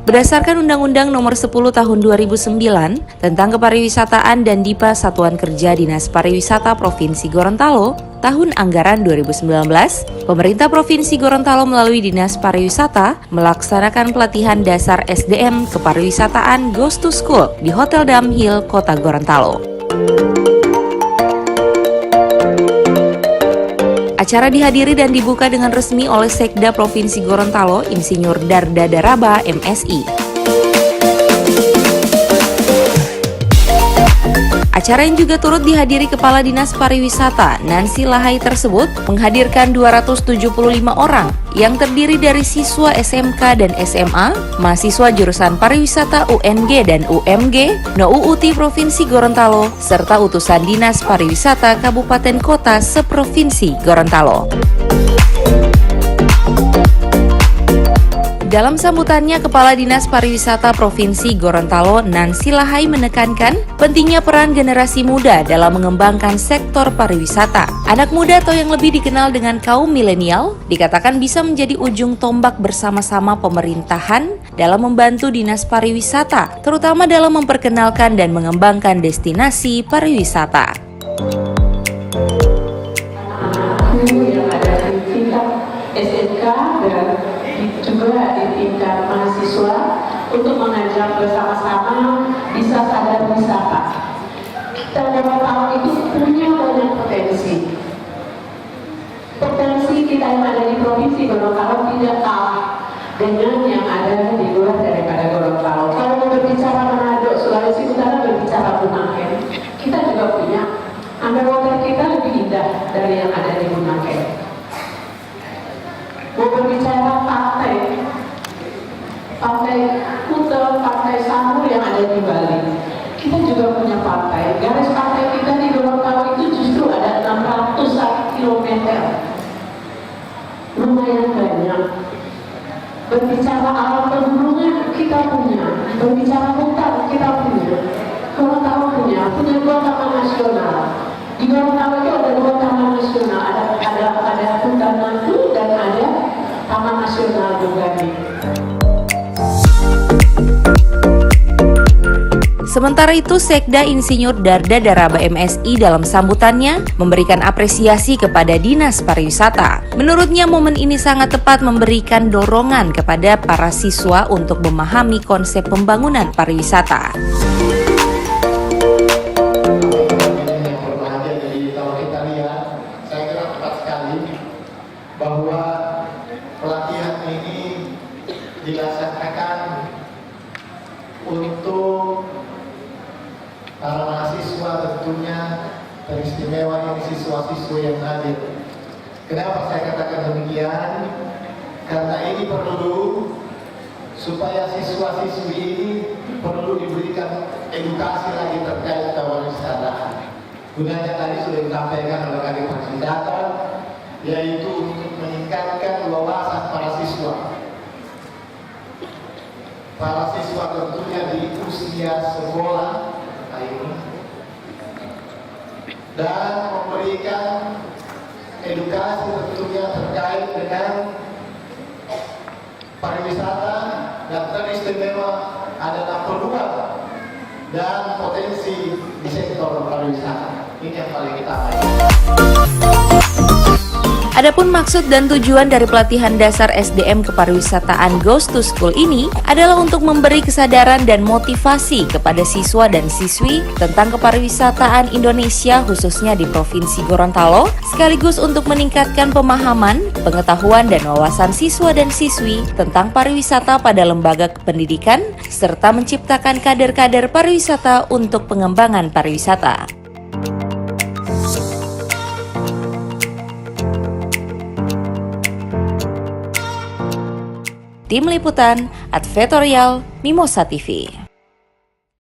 Berdasarkan Undang-Undang Nomor 10 Tahun 2009 tentang Kepariwisataan dan Dipa Satuan Kerja Dinas Pariwisata Provinsi Gorontalo, tahun anggaran 2019, pemerintah Provinsi Gorontalo melalui Dinas Pariwisata melaksanakan pelatihan dasar SDM Kepariwisataan Goes to School di Hotel Damhill, Kota Gorontalo. Acara dihadiri dan dibuka dengan resmi oleh Sekda Provinsi Gorontalo, Insinyur Darda Daraba, MSI. Acara yang juga turut dihadiri Kepala Dinas Pariwisata, Nancy Lahai tersebut menghadirkan 275 orang yang terdiri dari siswa SMK dan SMA, mahasiswa jurusan pariwisata UNG dan UMG, NOUUT Provinsi Gorontalo, serta utusan Dinas Pariwisata Kabupaten Kota seprovinsi Gorontalo. Dalam sambutannya, Kepala Dinas Pariwisata Provinsi Gorontalo, Nancy Lahai menekankan pentingnya peran generasi muda dalam mengembangkan sektor pariwisata. Anak muda atau yang lebih dikenal dengan kaum milenial dikatakan bisa menjadi ujung tombak bersama-sama pemerintahan dalam membantu Dinas Pariwisata, terutama dalam memperkenalkan dan mengembangkan destinasi pariwisata. Yang ada di tingkat SMK dan juga di tingkat mahasiswa untuk mengajak bersama-sama bisa sadar wisata. Kita Gorontalo itu punya banyak potensi. Potensi kita yang ada di Provinsi Gorontalo tidak kalah dengan yang ada di luar daripada Gorontalo. Kalau berbicara Manado, Sulawesi Utara, berbicara Bunaken, kita juga punya. Underwater kita lebih indah dari yang ada di Bunaken. Mau berbicara pantai Kuta, pantai Sanur yang ada di Bali, kita juga punya pantai. Garis pantai kita di Gorontalo itu justru ada 600 km, lumayan banyak. Berbicara alam pegunungan kita punya, berbicara hutan kita punya. Gorontalo punya 2 taman nasional. Di Gorontalo itu ada 2 taman nasional, ada hutan mangrove dan ada Taman Nasional Bogani. Sementara itu, Sekda Insinyur Darda Daraba MSI dalam sambutannya memberikan apresiasi kepada Dinas Pariwisata. Menurutnya, momen ini sangat tepat memberikan dorongan kepada para siswa untuk memahami konsep pembangunan pariwisata. Bahwa pelatihan ini dilaksanakan untuk para mahasiswa, tentunya teristimewa ini siswa-siswa yang hadir. Kenapa saya katakan demikian? Karena ini perlu supaya siswa-siswi ini perlu diberikan edukasi lagi terkait pariwisata. Gunanya tadi sudah disampaikan oleh Kadif Pariwisata, yaitu untuk meningkatkan wawasan para siswa. Para siswa tentunya di usia sekolah ini, dan memberikan edukasi tentunya terkait dengan pariwisata yang teristimewa adalah peluang dan potensi di sektor pariwisata. Ini yang paling utama. Adapun maksud dan tujuan dari pelatihan dasar SDM Kepariwisataan Goes to School ini adalah untuk memberi kesadaran dan motivasi kepada siswa dan siswi tentang kepariwisataan Indonesia khususnya di Provinsi Gorontalo, sekaligus untuk meningkatkan pemahaman, pengetahuan dan wawasan siswa dan siswi tentang pariwisata pada lembaga pendidikan, serta menciptakan kader-kader pariwisata untuk pengembangan pariwisata. Tim Liputan, Advertorial, Mimosa TV.